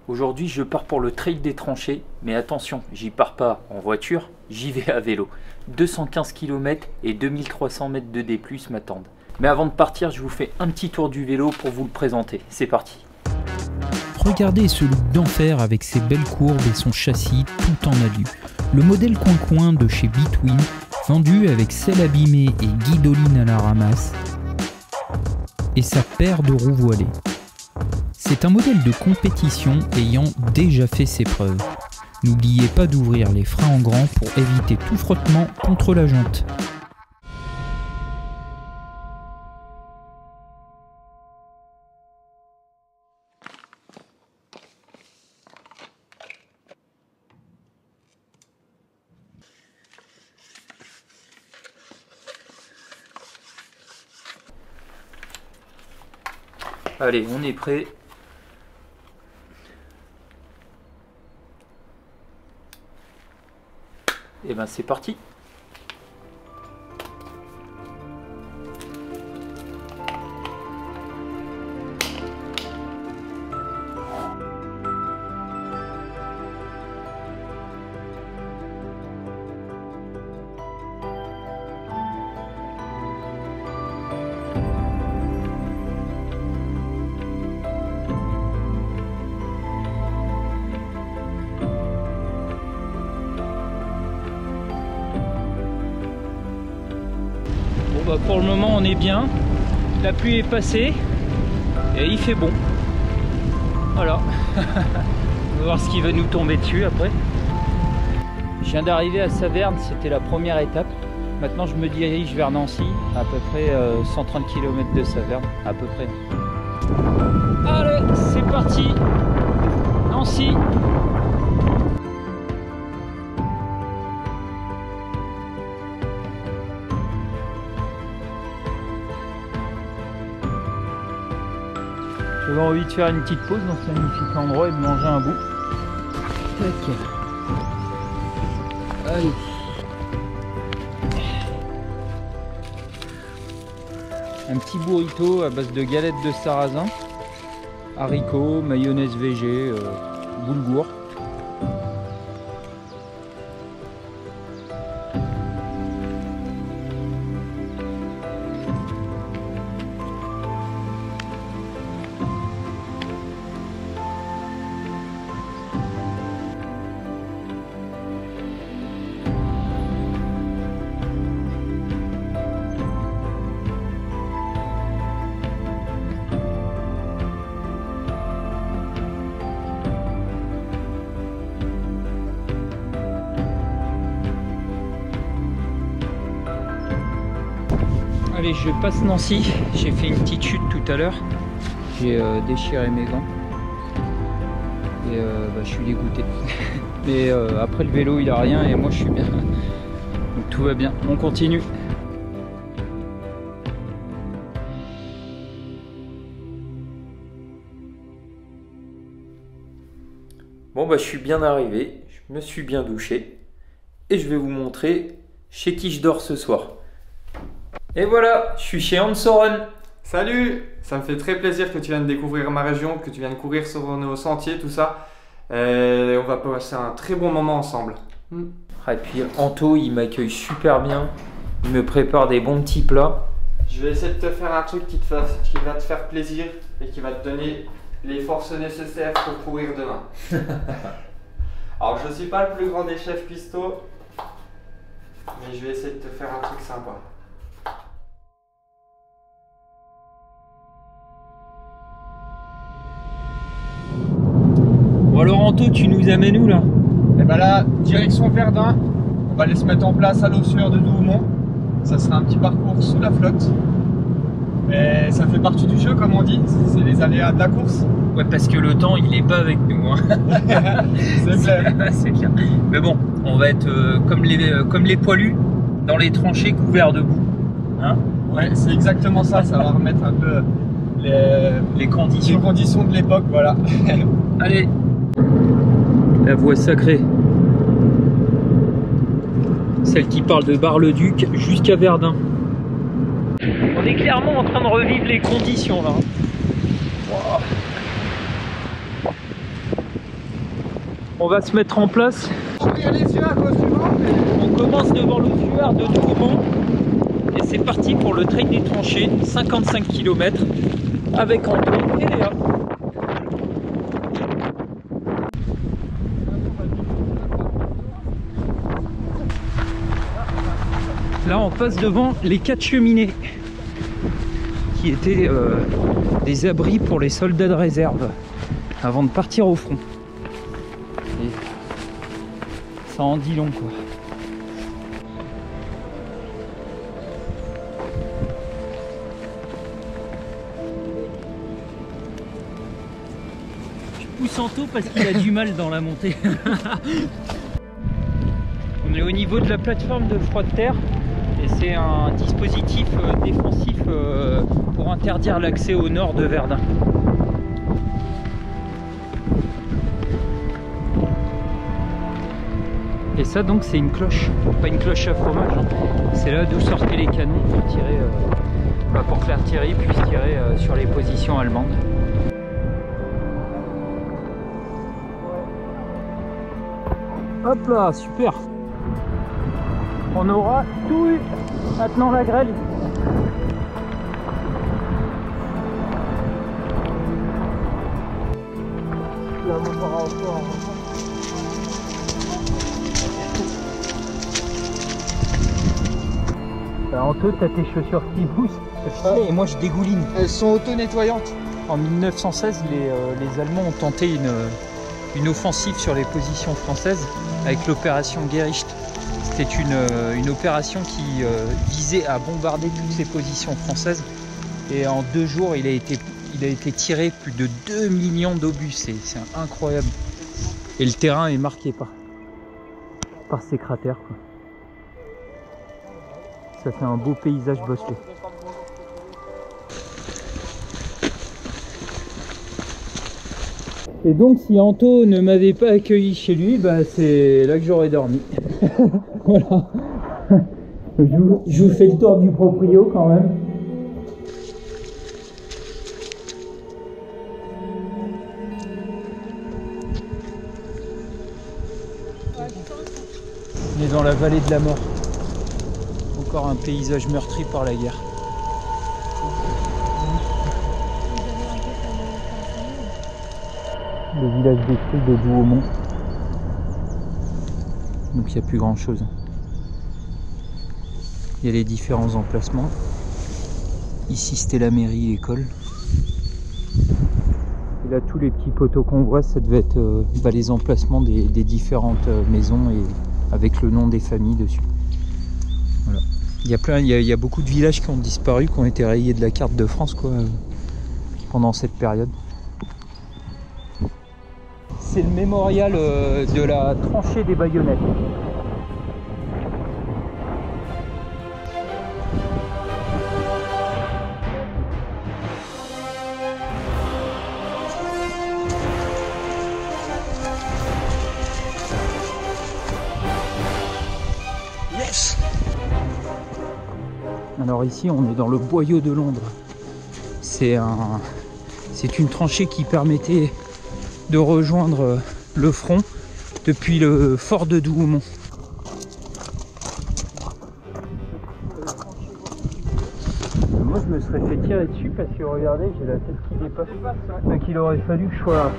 Aujourd'hui, je pars pour le trail des tranchées, mais attention, j'y pars pas en voiture, j'y vais à vélo. 215 km et 2300 mètres de D+ m'attendent. Mais avant de partir, je vous fais un petit tour du vélo pour vous le présenter. C'est parti. Regardez ce look d'enfer avec ses belles courbes et son châssis tout en alu. Le modèle coin-coin de chez Between, vendu avec selle abîmée et guidoline à la ramasse, et sa paire de roues voilées. C'est un modèle de compétition ayant déjà fait ses preuves. N'oubliez pas d'ouvrir les freins en grand pour éviter tout frottement contre la jante. Allez, on est prêt. Et ben c'est parti. Pour le moment on est bien, la pluie est passée et il fait bon. Voilà. On va voir ce qui va nous tomber dessus après. Je viens d'arriver à Saverne, c'était la première étape. Maintenant je me dirige vers Nancy, à peu près 130 km de Saverne, à peu près. Allez, c'est parti. Nancy. J'avais envie de faire une petite pause dans ce magnifique endroit et de manger un bout. Tac. Allez. Un petit burrito à base de galettes de sarrasin, haricots, mayonnaise végé, boulgour. Allez, je passe Nancy, j'ai fait une petite chute tout à l'heure, j'ai déchiré mes gants et je suis dégoûté. Mais après le vélo il a rien et moi je suis bien, donc tout va bien, on continue. Bon bah je suis bien arrivé, je me suis bien douché et je vais vous montrer chez qui je dors ce soir. Et voilà, je suis chez Hansoren. Salut! Ça me fait très plaisir que tu viennes découvrir ma région, que tu viennes courir sur nos sentiers, tout ça. Et on va passer un très bon moment ensemble. Et puis Anto, il m'accueille super bien. Il me prépare des bons petits plats. Je vais essayer de te faire un truc qui va te faire plaisir et qui va te donner les forces nécessaires pour courir demain. Alors, je ne suis pas le plus grand des chefs cuistots, mais je vais essayer de te faire un truc sympa. Bon alors Anto, tu nous amènes où là? Et ben là, direction Verdun, on va aller se mettre en place à l'ossuaire de Douaumont. Ça sera un petit parcours sous la flotte. Mais ça fait partie du jeu comme on dit, c'est les aléas de la course. Ouais, parce que le temps il est pas avec nous. Hein. C'est clair. C'est clair. Mais bon, on va être comme les poilus, dans les tranchées couverts de boue. Hein? Ouais, c'est exactement ça, ça va remettre un peu les conditions de l'époque, voilà. Allez, la voie sacrée. Celle qui parle de Bar-le-Duc jusqu'à Verdun. On est clairement en train de revivre les conditions là. Wow. On va se mettre en place. Ouvrir les yeux à cause du vent. On commence devant l'ossuaire de Douaumont. Et c'est parti pour le trail des tranchées, 55 km avec Anto et Léa. Là on passe devant les 4 cheminées qui étaient des abris pour les soldats de réserve avant de partir au front. Et ça en dit long quoi. Je pousse Anto parce qu'il a du mal dans la montée. On est au niveau de la plateforme de froid de terre. Et c'est un dispositif défensif pour interdire l'accès au nord de Verdun. Et ça donc c'est une cloche, pas une cloche à fromage. Hein. C'est là d'où sortaient les canons pour tirer, pour que l'artillerie puisse tirer sur les positions allemandes. Hop là, super. On aura tout eu. Maintenant la grêle. Là, on va encore. Anto, t'as tes chaussures qui poussent. Et moi je dégouline. Elles sont auto-nettoyantes. En 1916, les Allemands ont tenté une offensive sur les positions françaises avec l'opération Gericht. C'était une opération qui visait à bombarder toutes ces positions françaises. Et en 2 jours, il a été tiré plus de 2 millions d'obus. C'est incroyable. Et le terrain est marqué par ces cratères, quoi. Ça fait un beau paysage bosselé. Et donc si Anto ne m'avait pas accueilli chez lui, bah c'est là que j'aurais dormi. Voilà. Je vous fais le tour du proprio quand même. On est dans la vallée de la mort. Encore un paysage meurtri par la guerre. Le village détruit de Douaumont. Donc il n'y a plus grand chose. Il y a les différents emplacements. Ici c'était la mairie, l'école. Et là tous les petits poteaux qu'on voit, ça devait être les emplacements des différentes maisons et avec le nom des familles dessus. Voilà. Il y a beaucoup de villages qui ont disparu, qui ont été rayés de la carte de France quoi, pendant cette période. C'est le mémorial de la tranchée des baïonnettes. Yes! Alors ici on est dans le boyau de Londres. C'est une tranchée qui permettait de rejoindre le front depuis le fort de Douaumont. Moi je me serais fait tirer dessus parce que regardez, j'ai la tête qui dépasse. Donc il aurait fallu que je sois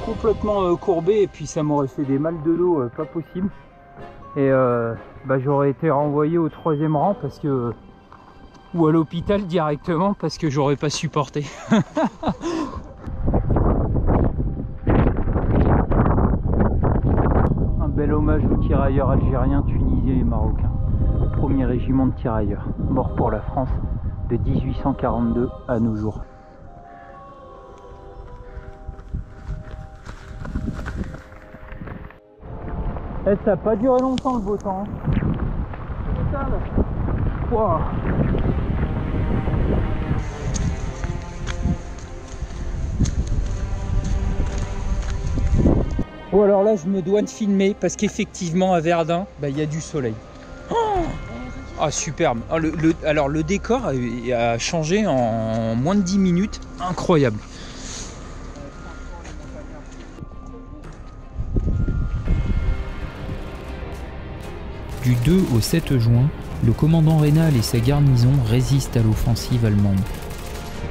complètement courbé et puis ça m'aurait fait des mal de dos pas possible. Et j'aurais été renvoyé au 3e rang parce que ou à l'hôpital directement parce que j'aurais pas supporté. Bel hommage aux tirailleurs algériens, tunisiens et marocains. Premier régiment de tirailleurs, mort pour la France de 1842 à nos jours. Eh, ça n'a pas duré longtemps le beau temps. Hein. Wow. Bon alors là je me dois de filmer parce qu'effectivement à Verdun il y a du soleil. Ah superbe. Alors le décor a changé en moins de 10 minutes. Incroyable. Du 2 au 7 juin, le commandant Raynal et sa garnison résistent à l'offensive allemande.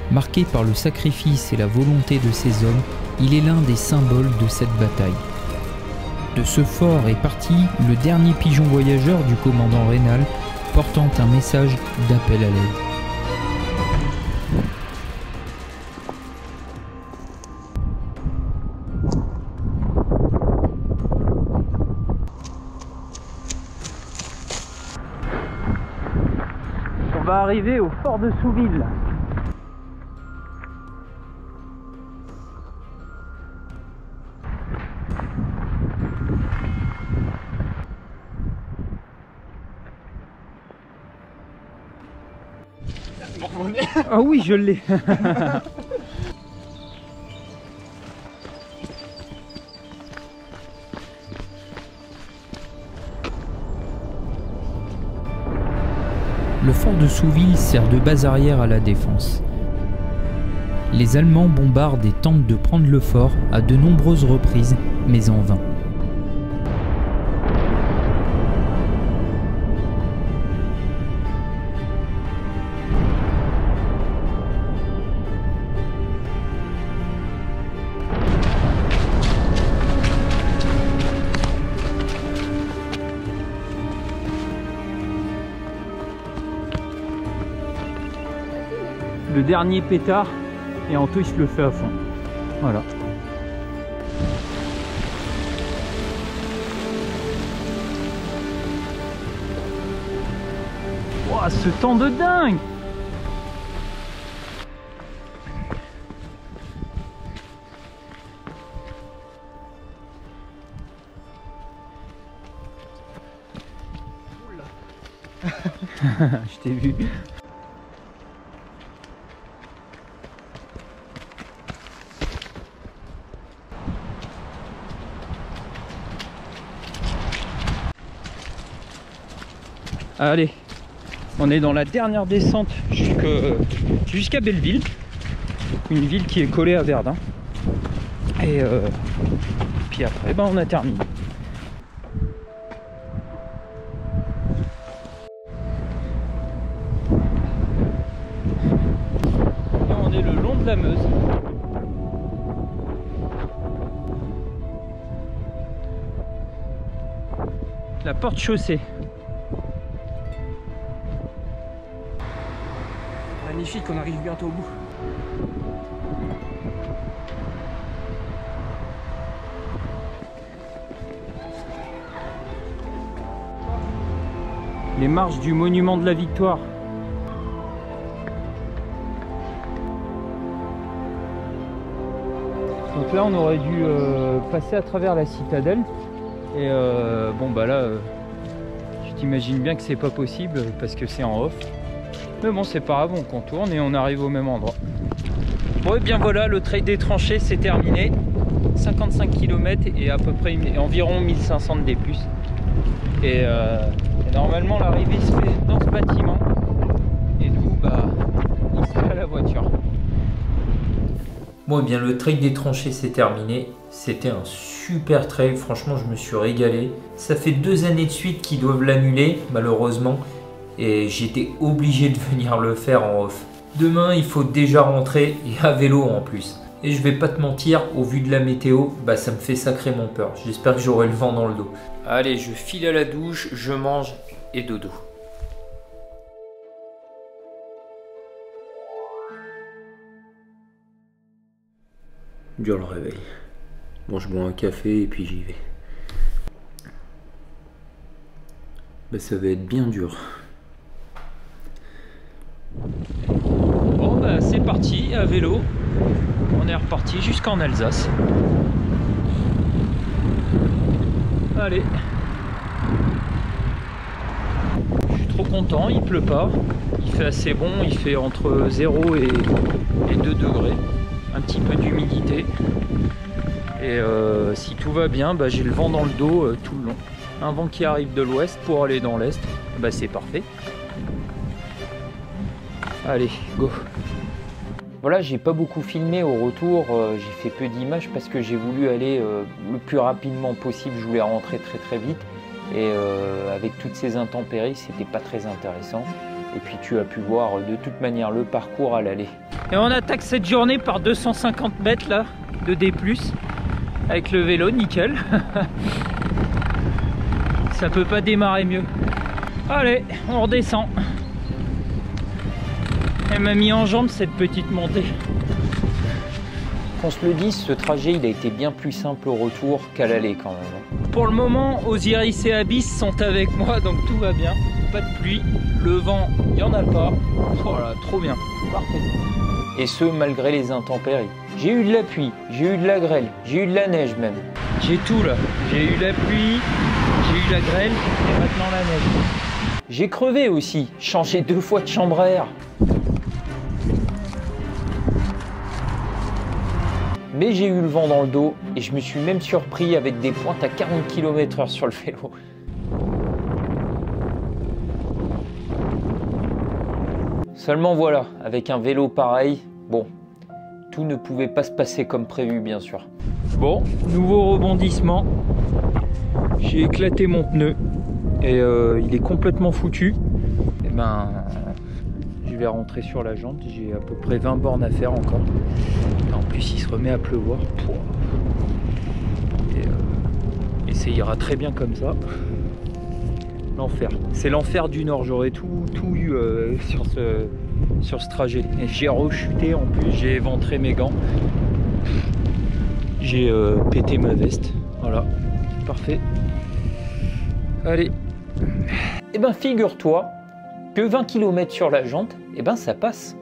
Marqué par le sacrifice et la volonté de ses hommes, il est l'un des symboles de cette bataille. De ce fort est parti le dernier pigeon voyageur du commandant Raynal, portant un message d'appel à l'aide. On va arriver au fort de Souville. Ah oui, je l'ai. Le fort de Souville sert de base arrière à la défense. Les Allemands bombardent et tentent de prendre le fort à de nombreuses reprises, mais en vain. Le dernier pétard et Anto il se le fait à fond. Voilà. Ouah, ce temps de dingue! Je t'ai vu. Allez, on est dans la dernière descente jusqu'à Belleville, une ville qui est collée à Verdun. Et puis après, ben, on a terminé. Là, on est le long de la Meuse. La porte chaussée. Magnifique, on arrive bientôt au bout. Les marches du monument de la Victoire. Donc là on aurait dû passer à travers la citadelle. Et bon bah là, tu t'imagines bien que c'est pas possible parce que c'est en off. Mais bon, c'est pas grave, on contourne et on arrive au même endroit. Bon et bien voilà, le trail des tranchées c'est terminé. 55 km et à peu près environ 1500 de D+. Et normalement l'arrivée se fait dans ce bâtiment. Et nous, bah, on se fait à la voiture. Bon, et bien le trail des tranchées c'est terminé. C'était un super trail, franchement je me suis régalé. Ça fait 2 années de suite qu'ils doivent l'annuler, malheureusement. Et j'étais obligé de venir le faire en off. Demain il faut déjà rentrer et à vélo en plus. Et je vais pas te mentir, au vu de la météo, bah ça me fait sacrément peur. J'espère que j'aurai le vent dans le dos. Allez, je file à la douche, je mange et dodo. Dur le réveil. Bon, je bois un café et puis j'y vais. Bah ça va être bien dur. Bon bah c'est parti à vélo, on est reparti jusqu'en Alsace. Allez, je suis trop content, il pleut pas, il fait assez bon, il fait entre 0 et 2 degrés, un petit peu d'humidité. Et si tout va bien, bah, j'ai le vent dans le dos tout le long. Un vent qui arrive de l'ouest pour aller dans l'est, bah, c'est parfait. Allez, go. Voilà, j'ai pas beaucoup filmé au retour, j'ai fait peu d'images parce que j'ai voulu aller le plus rapidement possible, je voulais rentrer très vite. Et avec toutes ces intempéries, c'était pas très intéressant. Et puis tu as pu voir de toute manière le parcours à l'aller. Et on attaque cette journée par 250 mètres là, de D+, avec le vélo, nickel. Ça peut pas démarrer mieux. Allez, on redescend. Elle m'a mis en jambe cette petite montée. Qu'on se le dise, ce trajet il a été bien plus simple au retour qu'à l'aller quand même. Pour le moment, Osiris et Abyss sont avec moi, donc tout va bien. Pas de pluie, le vent, il n'y en a pas. Voilà, trop bien, parfait. Et ce, malgré les intempéries. J'ai eu de la pluie, j'ai eu de la grêle, j'ai eu de la neige même. J'ai tout là. J'ai eu la pluie, j'ai eu la grêle et maintenant la neige. J'ai crevé aussi, changé 2 fois de chambre à air. Mais j'ai eu le vent dans le dos et je me suis même surpris avec des pointes à 40 km/h sur le vélo. Seulement voilà, avec un vélo pareil, bon, tout ne pouvait pas se passer comme prévu bien sûr. Bon, nouveau rebondissement. J'ai éclaté mon pneu et il est complètement foutu. Et ben, je vais rentrer sur la jante. J'ai à peu près 20 bornes à faire encore. Et en plus, il se remet à pleuvoir. Et ça ira très bien comme ça. L'enfer. C'est l'enfer du Nord. J'aurais tout eu sur ce trajet. Et j'ai rechuté en plus. J'ai éventré mes gants. J'ai pété ma veste. Voilà. Parfait. Allez. Eh ben figure-toi que 20 km sur la jante, eh ben ça passe.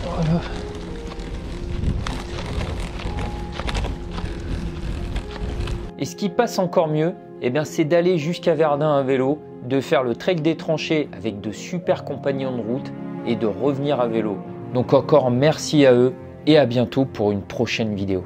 Voilà. Et ce qui passe encore mieux, eh bien c'est d'aller jusqu'à Verdun à vélo, de faire le trek des tranchées avec de super compagnons de route et de revenir à vélo. Donc encore merci à eux et à bientôt pour une prochaine vidéo.